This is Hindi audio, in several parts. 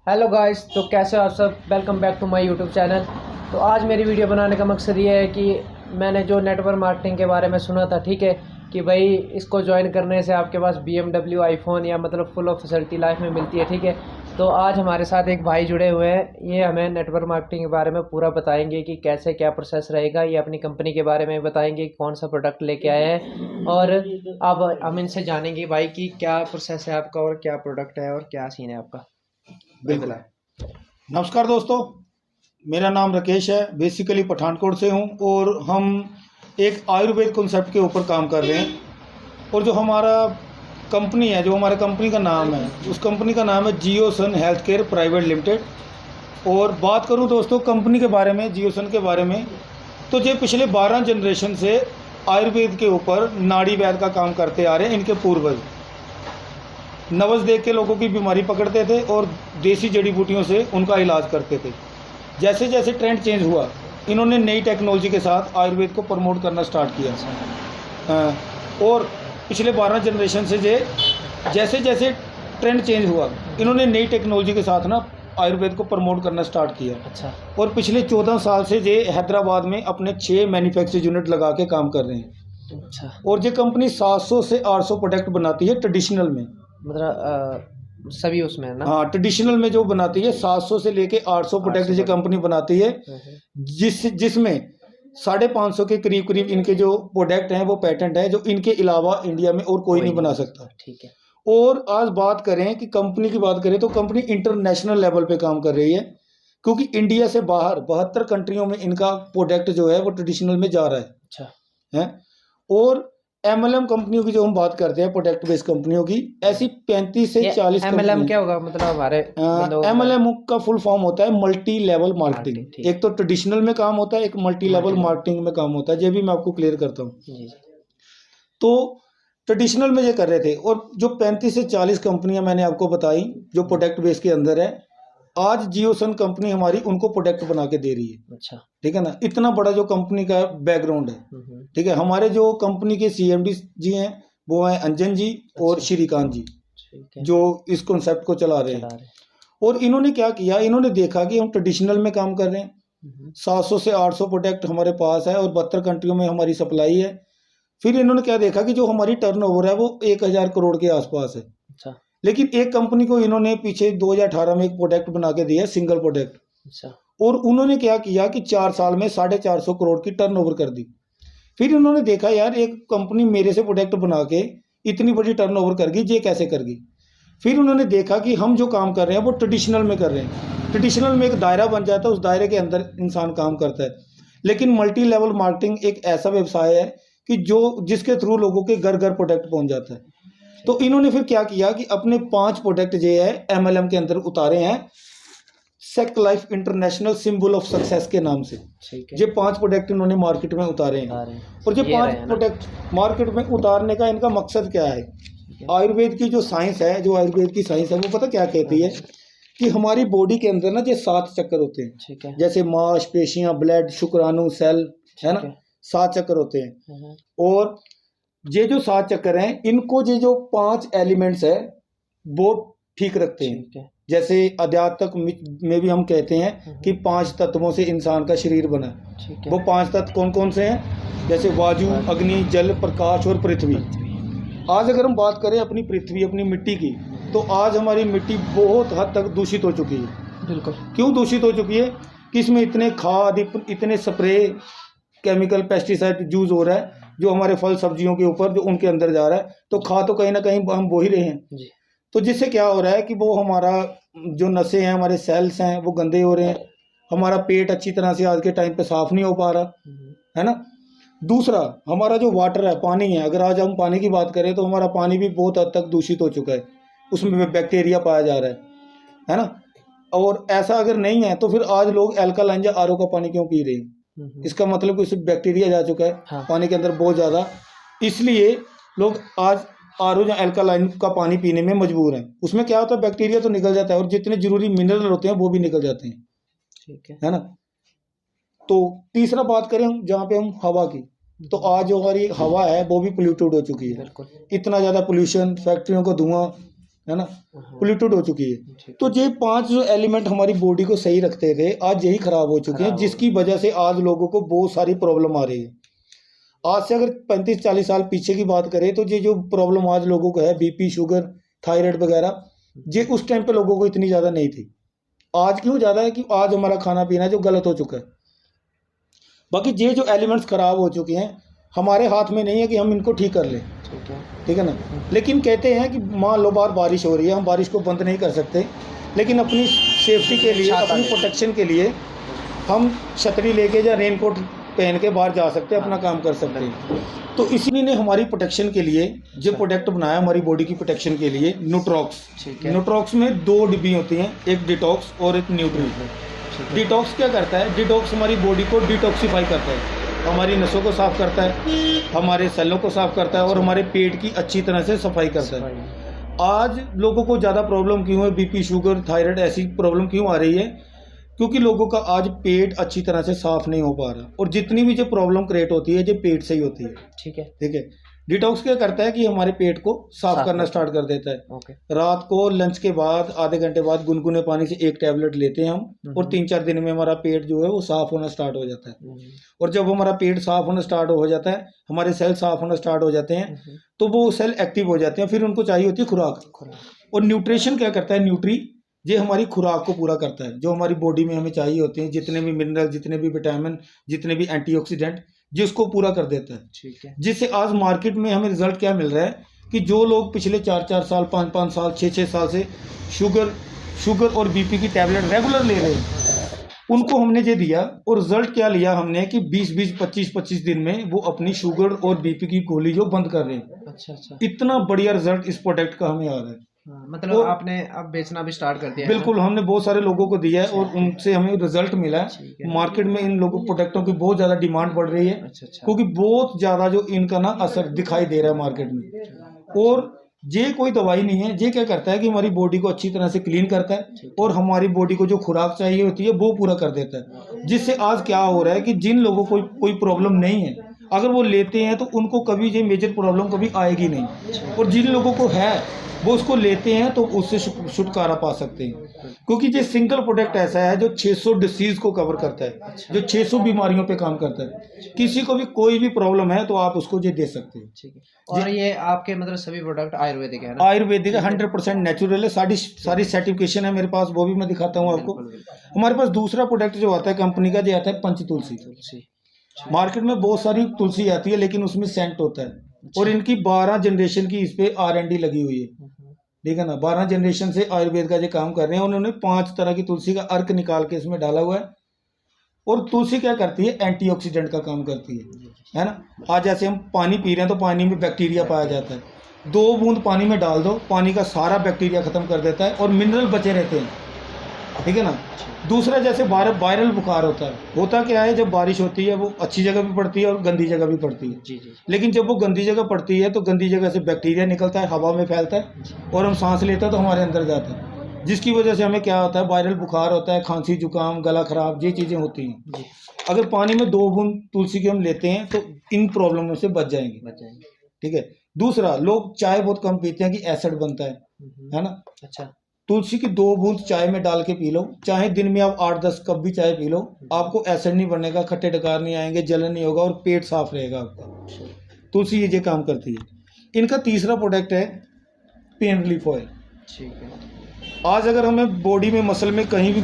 हेलो गाइस, तो कैसे हो आप सब। Welcome back to my YouTube channel. तो आज मेरी वीडियो बनाने का मकसद ये है कि मैंने जो नेटवर्क मार्केटिंग के बारे में सुना था, ठीक है, कि भाई इसको ज्वाइन करने से आपके पास BMW आईफोन या मतलब फुल ऑफ फैसिलिटी लाइफ में मिलती है, ठीक है। तो आज हमारे साथ एक भाई जुड़े हुए हैं, ये हमें नेटवर्क मार्केटिंग के बारे में पूरा बताएंगे कि कैसे क्या प्रोसेस रहेगा। ये अपनी कंपनी के बारे में बताएंगे, कौन सा प्रोडक्ट लेके आए हैं, और अब हम इनसे जानेंगे भाई कि क्या प्रोसेस है आपका और क्या प्रोडक्ट है और क्या सीन है आपका। बिल्कुल। नमस्कार दोस्तों, मेरा नाम राकेश है, बेसिकली पठानकोट से हूँ और हम एक आयुर्वेद कॉन्सेप्ट के ऊपर काम कर रहे हैं। और जो हमारा कंपनी है, जो हमारे कंपनी का नाम है, उस कंपनी का नाम है जियोसन हेल्थ केयर प्राइवेट लिमिटेड। और बात करूँ दोस्तों कंपनी के बारे में, जियोसन के बारे में, तो ये पिछले 12 जनरेशन से आयुर्वेद के ऊपर नाड़ी वैद्य का काम करते आ रहे हैं। इनके पूर्वज नवज देख के लोगों की बीमारी पकड़ते थे और देसी जड़ी बूटियों से उनका इलाज करते थे। जैसे जैसे ट्रेंड चेंज हुआ, इन्होंने नई टेक्नोलॉजी के साथ आयुर्वेद को प्रमोट करना स्टार्ट किया। और पिछले 12 जनरेशन से जैसे जैसे ट्रेंड चेंज हुआ, इन्होंने नई टेक्नोलॉजी के साथ ना आयुर्वेद को प्रमोट करना स्टार्ट किया। अच्छा। और पिछले 14 साल से ये हैदराबाद में अपने 6 मैन्युफैक्चरिंग यूनिट लगा के काम कर रहे हैं। अच्छा। और ये कंपनी 700 से 800 प्रोडक्ट बनाती है ट्रेडिशनल में, मतलब सभी उसमें है ना। हाँ, ट्रेडिशनल में जो बनाती है 700 से लेके 800 प्रोडक्ट ये कंपनी बनाती है, जिसमें 550 के करीब करीब इनके जो प्रोडक्ट हैं वो पेटेंट है, जो इनके अलावा इंडिया में और कोई नहीं बना सकता। ठीक है। और आज बात करें कि कंपनी की बात करें तो कंपनी इंटरनेशनल लेवल पे काम कर रही है, क्योंकि इंडिया से बाहर 72 कंट्रियों में इनका प्रोडक्ट जो है वो ट्रेडिशनल में जा रहा है। अच्छा है। और MLM कंपनियों की जो हम बात करते हैं, प्रोडक्ट बेस्ड कंपनियों की, ऐसी 35 से 40 MLM क्या होगा, मतलब हमारे MLM का फुल फॉर्म होता है मल्टी लेवल मार्केटिंग। एक तो ट्रेडिशनल में काम होता है, एक मल्टी लेवल मार्केटिंग में काम होता है। ये भी मैं आपको क्लियर करता हूँ। तो ट्रेडिशनल में ये कर रहे थे, और जो 35 से 40 कंपनियां मैंने आपको बताई जो प्रोडक्ट बेस के अंदर है, आज जियोसन कंपनी हमारी उनको प्रोडक्ट बना के दे रही है। अच्छा, ठीक है ना। इतना बड़ा जो कंपनी का बैकग्राउंड है, ठीक है। हमारे जो कंपनी के CMD जी हैं वो हैं अंजन जी और श्रीकांत जी, जो इस कॉन्सेप्ट को चला रहे हैं। और इन्होंने क्या किया, इन्होंने देखा कि हम ट्रेडिशनल में काम कर रहे हैं, 700 से 800 प्रोडक्ट हमारे पास है और 72 कंट्रियों में हमारी सप्लाई है। फिर इन्होंने क्या देखा कि जो हमारी टर्नओवर है वो 1000 करोड़ के आसपास है। अच्छा। लेकिन एक कंपनी को इन्होंने पीछे 2018 में एक प्रोडक्ट बना के दिया, सिंगल प्रोडक्ट। अच्छा। और उन्होंने क्या किया कि 4 साल में 450 करोड़ की टर्नओवर कर दी। फिर इन्होंने देखा यार, एक कंपनी मेरे से प्रोडक्ट बना के इतनी बड़ी टर्नओवर कर गई, ये कैसे कर गई। फिर उन्होंने देखा कि हम जो काम कर रहे हैं वो ट्रेडिशनल में कर रहे हैं। ट्रेडिशनल में एक दायरा बन जाता है, उस दायरे के अंदर इंसान काम करता है। लेकिन मल्टी लेवल मार्केटिंग एक ऐसा व्यवसाय है कि जिसके थ्रू लोगों के घर घर प्रोडक्ट पहुंच जाता है। तो इन्होंने फिर क्या किया कि अपने 5 प्रोडक्ट जो है MLM के अंदर उतारे हैं, सेक life international symbol of success के नाम से। ये 5 प्रोडक्ट इन्होंने मार्केट में उतारे हैं। और ये 5 प्रोडक्ट मार्केट में उतारने का इनका मकसद क्या है, आयुर्वेद की जो साइंस है, जो आयुर्वेद की साइंस है वो पता क्या कहती है कि हमारी बॉडी के अंदर ना ये 7 चक्कर होते हैं, जैसे मांसपेशियां, ब्लड, शुक्राणु, सेल, है ना, 7 चक्कर होते हैं। और ये जो 7 चक्कर हैं, इनको ये जो 5 एलिमेंट्स है वो ठीक रखते हैं। जैसे अध्यात्म में भी हम कहते हैं कि 5 तत्वों से इंसान का शरीर बना। वो 5 तत्व कौन कौन से हैं, जैसे वायु, अग्नि, जल, प्रकाश और पृथ्वी। आज अगर हम बात करें अपनी पृथ्वी, अपनी मिट्टी की, तो आज हमारी मिट्टी बहुत हद तक दूषित हो चुकी है। बिल्कुल। क्यों दूषित हो चुकी है कि इसमें इतने खाद, इतने स्प्रे, केमिकल, पेस्टिसाइड यूज हो रहा है, जो हमारे फल सब्जियों के ऊपर जो उनके अंदर जा रहा है। तो खा तो कहीं ना कहीं हम वो ही रहे हैं जी। तो जिससे क्या हो रहा है कि वो हमारा जो नसें हैं, हमारे सेल्स हैं, वो गंदे हो रहे हैं। हमारा पेट अच्छी तरह से आज के टाइम पे साफ नहीं हो पा रहा, है ना। दूसरा, हमारा जो वाटर है, पानी है, अगर आज हम पानी की बात करें तो हमारा पानी भी बहुत हद तक दूषित हो चुका है, उसमें बैक्टीरिया पाया जा रहा है ना। और ऐसा अगर नहीं है तो फिर आज लोग एल्कालाइन या RO का पानी क्यों पी रहे हैं, इसका मतलब कि उसमें बैक्टीरिया जा चुका है। हाँ। पानी के अंदर बहुत ज़्यादा, इसलिए लोग आज RO या एल्कालाइन का पानी पीने में मजबूर हैं। उसमें क्या होता है, बैक्टीरिया तो निकल जाता है और जितने जरूरी मिनरल होते हैं वो भी निकल जाते हैं, ठीक है ना। तो तीसरा बात करें जहाँ पे हम हवा की, तो आज जो हमारी हवा है वो भी पोल्यूटेड हो चुकी है। इतना ज़्यादा पोल्यूशन, फैक्ट्रियों का धुआं, है ना, पोल्यूटेड हो चुकी है। तो ये 5 जो एलिमेंट हमारी बॉडी को सही रखते थे, आज यही खराब हो चुके हैं, जिसकी वजह से आज लोगों को बहुत सारी प्रॉब्लम आ रही है। आज से अगर 35-40 साल पीछे की बात करें तो ये जो प्रॉब्लम आज लोगों को है, बीपी, शुगर, थायराइड वगैरह, ये उस टाइम पे लोगों को इतनी ज़्यादा नहीं थी। आज क्यों ज़्यादा है कि आज हमारा खाना पीना जो गलत हो चुका है। बाकी ये जो एलिमेंट्स खराब हो चुके हैं, हमारे हाथ में नहीं है कि हम इनको ठीक कर लें, ठीक है ना। लेकिन कहते हैं कि मान लो बार बारिश हो रही है, हम बारिश को बंद नहीं कर सकते, लेकिन अपनी सेफ्टी के लिए, अपनी प्रोटेक्शन के लिए हम छतरी लेके या रेनकोट पहन के बाहर जा सकते हैं, अपना काम कर सकते हैं। तो इसी ने हमारी प्रोटेक्शन के लिए जो प्रोडक्ट बनाया, हमारी बॉडी की प्रोटेक्शन के लिए, न्यूट्रॉक्स। न्यूट्रॉक्स में 2 डिब्बी होती हैं, एक डिटॉक्स और एक न्यूट्री। डिटॉक्स क्या करता है? डिटॉक्स हमारी बॉडी को डिटॉक्सीफाई करता है, हमारी नसों को साफ़ करता है, हमारे सेलों को साफ़ करता है और हमारे पेट की अच्छी तरह से सफाई करता है। आज लोगों को ज़्यादा प्रॉब्लम क्यों है, बीपी, शुगर, थायराइड, ऐसी प्रॉब्लम क्यों आ रही है? क्योंकि लोगों का आज पेट अच्छी तरह से साफ़ नहीं हो पा रहा, और जितनी भी जो प्रॉब्लम क्रिएट होती है, जो पेट से ही होती है। ठीक है। डिटॉक्स क्या करता है कि हमारे पेट को साफ करना स्टार्ट कर देता है। रात को लंच के बाद आधे घंटे बाद गुनगुने पानी से 1 टैबलेट लेते हैं हम, और 3-4 दिन में हमारा पेट जो है वो साफ होना स्टार्ट हो जाता है। और जब हमारा पेट साफ होना स्टार्ट हो जाता है, हमारे सेल साफ होना स्टार्ट हो जाते हैं, तो वो सेल एक्टिव हो जाते हैं। फिर उनको चाहिए होती है खुराक। और न्यूट्रिशन क्या करता है? न्यूट्री ये हमारी खुराक को पूरा करता है, जो हमारी बॉडी में हमें चाहिए होते हैं, जितने भी मिनरल, जितने भी विटामिन, जितने भी एंटीऑक्सीडेंट, जिसको पूरा कर देता है। ठीक है। जिससे आज मार्केट में हमें रिजल्ट क्या मिल रहा है कि जो लोग पिछले 4-4 साल, 5-5 साल, 6-6 साल से शुगर और बीपी की टैबलेट रेगुलर ले रहे हैं, उनको हमने ये दिया, और रिजल्ट क्या लिया हमने कि 20-20, 25-25 दिन में वो अपनी शुगर और बीपी की गोली जो बंद कर रहे हैं। अच्छा। इतना बढ़िया रिजल्ट इस प्रोडक्ट का हमें आ रहा है। मतलब आपने अब बेचना भी स्टार्ट कर दिया है? बिल्कुल, हमने बहुत सारे लोगों को दिया है और उनसे हमें रिजल्ट मिला है। मार्केट में इन लोगों प्रोडक्टों की बहुत ज़्यादा डिमांड बढ़ रही है। क्योंकि बहुत ज़्यादा जो इनका ना असर दिखाई दे रहा है मार्केट में। और ये कोई दवाई नहीं है, ये क्या करता है कि हमारी बॉडी को अच्छी तरह से क्लीन करता है, और हमारी बॉडी को जो खुराक चाहिए होती है वो पूरा कर देता है। जिससे आज क्या हो रहा है कि जिन लोगों को कोई प्रॉब्लम नहीं है, अगर वो लेते हैं तो उनको कभी ये मेजर प्रॉब्लम कभी आएगी नहीं, और जिन लोगों को है वो उसको लेते हैं तो उससे छुटकारा पा सकते हैं। क्योंकि ये सिंगल प्रोडक्ट ऐसा है जो 600 डिसीज को कवर करता है, जो 600 बीमारियों पे काम करता है। किसी को भी कोई भी प्रॉब्लम है तो आप उसको ये दे सकते हैं। ठीक है। और ये आपके मतलब सभी प्रोडक्ट आयुर्वेदिक है ना? आयुर्वेदिक है, 100% नेचुरल है। सारी सर्टिफिकेशन है मेरे पास, वो भी मैं दिखाता हूँ आपको। हमारे पास दूसरा प्रोडक्ट जो आता है कंपनी का, जो आता है पंचतुलसी। मार्केट में बहुत सारी तुलसी आती है, लेकिन उसमें सेंट होता है, और इनकी 12 जनरेशन की इस पे R&D लगी हुई है। ठीक है ना, 12 जनरेशन से आयुर्वेद का जो काम कर रहे हैं। उन्होंने 5 तरह की तुलसी का अर्क निकाल के इसमें डाला हुआ है। और तुलसी क्या करती है? एंटीऑक्सीडेंट का काम करती है ना। आज जैसे हम पानी पी रहे हैं तो पानी में बैक्टीरिया पाया जाता है, 2 बूंद पानी में डाल दो, पानी का सारा बैक्टीरिया खत्म कर देता है, और मिनरल बचे रहते हैं। ठीक है ना। दूसरा, जैसे वायरल बुखार होता क्या है, जब बारिश होती है वो अच्छी जगह भी पड़ती है और गंदी जगह भी पड़ती है। जी। लेकिन जब वो गंदी जगह पड़ती है तो गंदी जगह से बैक्टीरिया निकलता है, हवा में फैलता है, और हम सांस लेते हैं तो हमारे अंदर जाता है, जिसकी वजह से हमें क्या होता है? वायरल बुखार होता है, खांसी, जुकाम, गला खराब, ये चीज़ें होती हैं। अगर पानी में 2 बूंद तुलसी के हम लेते हैं तो इन प्रॉब्लमों से बच जाएंगे। ठीक है। दूसरा, लोग चाय बहुत कम पीते हैं कि एसिड बनता है ना। अच्छा। तुलसी की 2 बूंद चाय में डाल के पी लो, चाहे दिन में आप 8-10 कप भी चाय पी लो, आपको एसिड नहीं बनेगा, खट्टे डकार नहीं आएंगे, जलन नहीं होगा, और पेट साफ रहेगा आपका। तुलसी ये काम करती है। इनका तीसरा प्रोडक्ट है पेन रिलीफ ऑयल। ठीक है। आज अगर हमें बॉडी में मसल में कहीं भी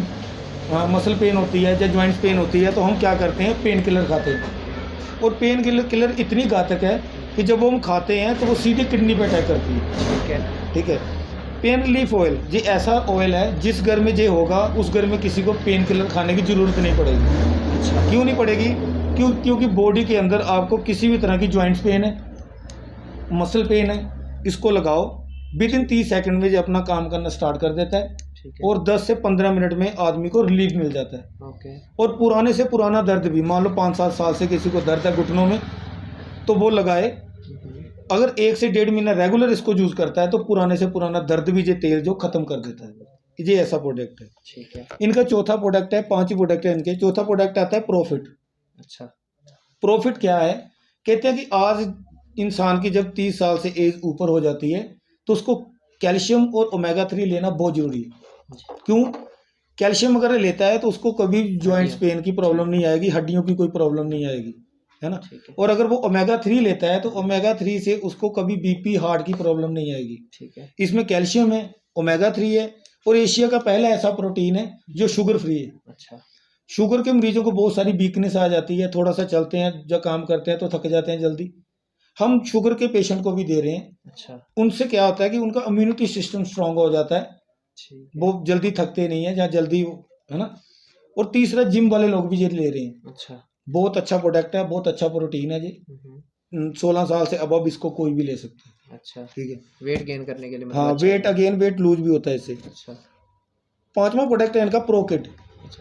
मसल पेन होती है या जॉइंट्स पेन होती है, तो हम क्या करते हैं? पेन किलर खाते हैं। और पेन किलर इतनी घातक है कि जब वो हम खाते हैं तो वो सीधे किडनी पे अटैक करती है। ठीक है। पेन रिलीफ ऑयल ये ऐसा ऑयल है, जिस घर में ये होगा उस घर में किसी को पेन किलर खाने की ज़रूरत नहीं पड़ेगी। अच्छा। क्यों नहीं पड़ेगी? क्योंकि बॉडी के अंदर आपको किसी भी तरह की जॉइंट्स पेन है, मसल पेन है, इसको लगाओ, विदिन 30 सेकंड में ये अपना काम करना स्टार्ट कर देता है। और 10 से 15 मिनट में आदमी को रिलीफ मिल जाता है। और पुराने से पुराना दर्द भी, मान लो 5-7 साल से किसी को दर्द है घुटनों में, तो वो लगाए। अगर 1 से 1.5 महीना रेगुलर इसको यूज करता है तो पुराने से पुराना दर्द भी ये तेल जो खत्म कर देता है। ये ऐसा प्रोडक्ट है। ठीक है। इनका चौथा प्रोडक्ट है, 5 ही प्रोडक्ट है इनके। चौथा प्रोडक्ट आता है प्रॉफिट। अच्छा। प्रॉफिट क्या है? कहते हैं कि आज इंसान की जब 30 साल से एज ऊपर हो जाती है तो उसको कैल्शियम और ओमेगा 3 लेना बहुत जरूरी है। क्यों? कैल्शियम अगर लेता है तो उसको कभी जॉइंट्स पेन की प्रॉब्लम नहीं आएगी, हड्डियों की कोई प्रॉब्लम नहीं आएगी, है ना। और अगर वो ओमेगा 3 लेता है तो ओमेगा 3 से उसको कभी बीपी हार्ट की प्रॉब्लम नहीं आएगी। ठीक है। इसमें कैल्शियम है, ओमेगा 3 है, और एशिया का पहला ऐसा प्रोटीन है जो शुगर फ्री है। अच्छा। शुगर के मरीजों को बहुत सारी वीकनेस आ जाती है, थोड़ा सा चलते हैं जब काम करते हैं तो थक जाते हैं जल्दी। हम शुगर के पेशेंट को भी दे रहे हैं। अच्छा। उनसे क्या होता है कि उनका इम्यूनिटी सिस्टम स्ट्रांग हो जाता है, वो जल्दी थकते नहीं है, जहाँ जल्दी, है ना। और तीसरा, जिम वाले लोग भी ये ले रहे हैं। अच्छा। बहुत अच्छा प्रोडक्ट है, बहुत अच्छा प्रोटीन है जी। 16 साल से अब इसको कोई भी ले सकता है। अच्छा। ठीक है। वेट गेन करने के लिए हाँ, अच्छा वेट अगेन वेट लूज भी होता है इससे। अच्छा। 5वां प्रोडक्ट है इनका प्रोकिट।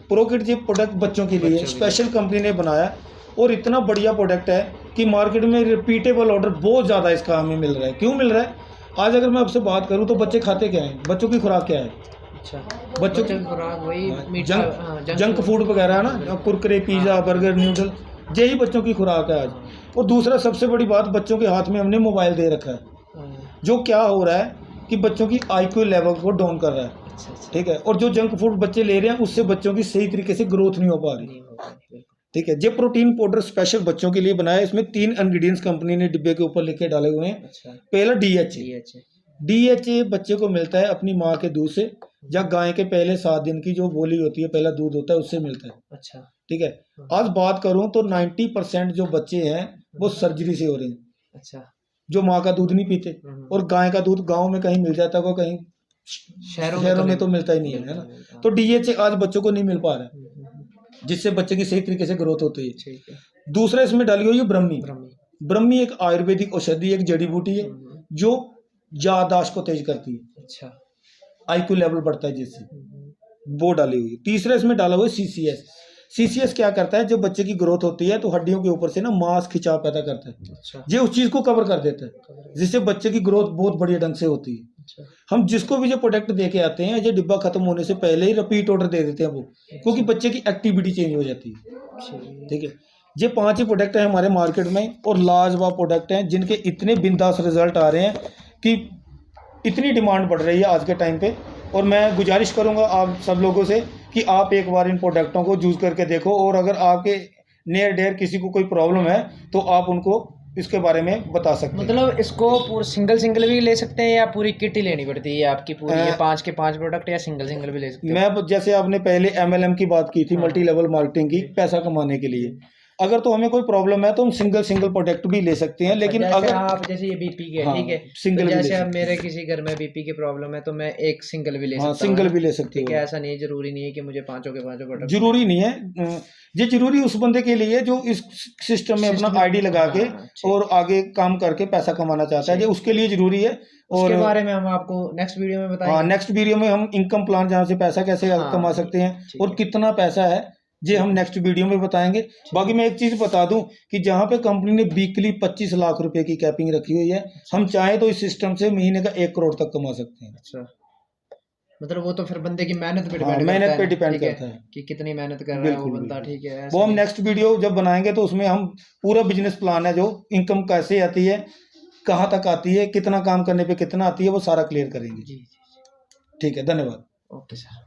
प्रोकिट ये प्रोडक्ट बच्चों के लिए स्पेशल कंपनी ने बनाया, और इतना बढ़िया प्रोडक्ट है कि मार्केट में रिपीटेबल ऑर्डर बहुत ज़्यादा इसका हमें मिल रहा है। क्यों मिल रहा है? आज अगर मैं आपसे बात करूं तो बच्चे खाते क्या हैं, बच्चों की खुराक क्या है? अच्छा। बच्चों की खुराक वही जंक फूड वगैरह है ना, कुरकुरे, पिज़्ज़ा, बर्गर, न्यूडल, यही बच्चों की खुराक है आज। और दूसरा सबसे बड़ी बात, बच्चों के हाथ में हमने मोबाइल दे रखा है, जो क्या हो रहा है कि बच्चों की IQ लेवल को डाउन कर रहा है। ठीक है। और जो जंक फूड बच्चे ले रहे हैं उससे बच्चों की सही तरीके से ग्रोथ नहीं हो पा रही। ठीक है। ये प्रोटीन पाउडर स्पेशल बच्चों के लिए बनाया है। इसमें 3 इंग्रेडिएंट्स कंपनी ने डिब्बे के ऊपर लिख के डाले हुए हैं। अच्छा। पहला DHA बच्चे को मिलता है अपनी माँ के दूध से, या गाय के पहले 7 दिन की जो बोली होती है, पहला दूध होता है, उससे मिलता है। अच्छा। ठीक है। आज बात करूं तो 90% जो बच्चे हैं वो सर्जरी से हो रहे हैं। अच्छा। जो माँ का दूध नहीं पीते, और गाय का दूध गाँव में कहीं मिल जाता है, कहीं शहरों में तो मिलता ही नहीं है ना। तो DHA आज बच्चों को नहीं मिल पा रहा है, जिससे बच्चे की सही तरीके से ग्रोथ होती है। दूसरा इसमें डाली हुई है ब्रह्मी। ब्रह्मी एक आयुर्वेदिक औषधि, एक जड़ी बूटी है जो याददाश्त को तेज करती है। अच्छा। IQ लेवल बढ़ता है जिससे, वो डाली हुई है। तीसरा इसमें डाला हुआ है CCS क्या करता है, जब बच्चे की ग्रोथ होती है तो हड्डियों के ऊपर से ना मांस खिंचाव पैदा करता है। अच्छा। ये उस चीज को कवर कर देता है, जिससे बच्चे की ग्रोथ बहुत बढ़िया ढंग से होती है। अच्छा। हम जिसको भी जो प्रोडक्ट दे के आते हैं, ये डिब्बा खत्म होने से पहले ही रिपीट ऑर्डर दे देते हैं वो। अच्छा। क्योंकि बच्चे की एक्टिविटी चेंज हो जाती है। ठीक है। ये 5 ही प्रोडक्ट है हमारे मार्केट में, और लाजवाब प्रोडक्ट हैं जिनके इतने बिंदास रिजल्ट आ रहे हैं कि इतनी डिमांड बढ़ रही है आज के टाइम पे। और मैं गुजारिश करूंगा आप सब लोगों से कि आप एक बार इन प्रोडक्टों को यूज़ करके देखो, और अगर आपके नियर डेयर किसी को कोई प्रॉब्लम है तो आप उनको इसके बारे में बता सकते हैं। मतलब इसको पूरा सिंगल भी ले सकते हैं या पूरी किट ही लेनी पड़ती है आपकी पूरी, ये 5 के 5 प्रोडक्ट, या सिंगल भी ले सकते हैं? मैं जैसे आपने पहले MLM की बात की थी, मल्टी लेवल मार्केटिंग की, पैसा कमाने के लिए, अगर तो हमें कोई प्रॉब्लम है तो हम सिंगल प्रोडक्ट भी ले सकते हैं। लेकिन अगर आप जैसे ये BP के, ठीक है, सिंगल, जैसे अब मेरे किसी घर में BP की प्रॉब्लम है तो मैं एक सिंगल भी ले सकता हूं। सिंगल भी ले सकते हैं। ऐसा नहीं, जरूरी नहीं है कि मुझे 5 के 5 प्रोडक्ट, जरूरी नहीं है। ये जरूरी उस बंदे के लिए जो इस सिस्टम में अपना ID लगा के और आगे काम करके पैसा कमाना चाहता है, ये उसके लिए जरूरी है। और उसके बारे में हम आपको नेक्स्ट वीडियो में बताएंगे। हाँ, नेक्स्ट वीडियो में हम इनकम प्लान, जहाँ से पैसा कैसे कमा सकते हैं और कितना पैसा है, ये हम नेक्स्ट वीडियो में बताएंगे। बाकी मैं एक चीज बता दूं कि जहाँ पे कंपनी ने वीकली 25 लाख रुपए की कैपिंग रखी हुई है, हम चाहे तो इस सिस्टम से महीने का 1 करोड़ तक कमा सकते हैं। अच्छा। मतलब वो तो फिर बंदे की मेहनत पे डिपेंड करता है कि कितनी मेहनत कर रहा है वो बंदा। ठीक है। वो हम नेक्स्ट वीडियो जब बनाएंगे तो उसमें हम पूरा बिजनेस प्लान है, जो इनकम कैसे आती है, कहाँ तक आती है, कितना काम करने पे कितना आती है, वो सारा क्लियर करेंगे। ठीक है, धन्यवाद। Okay sir.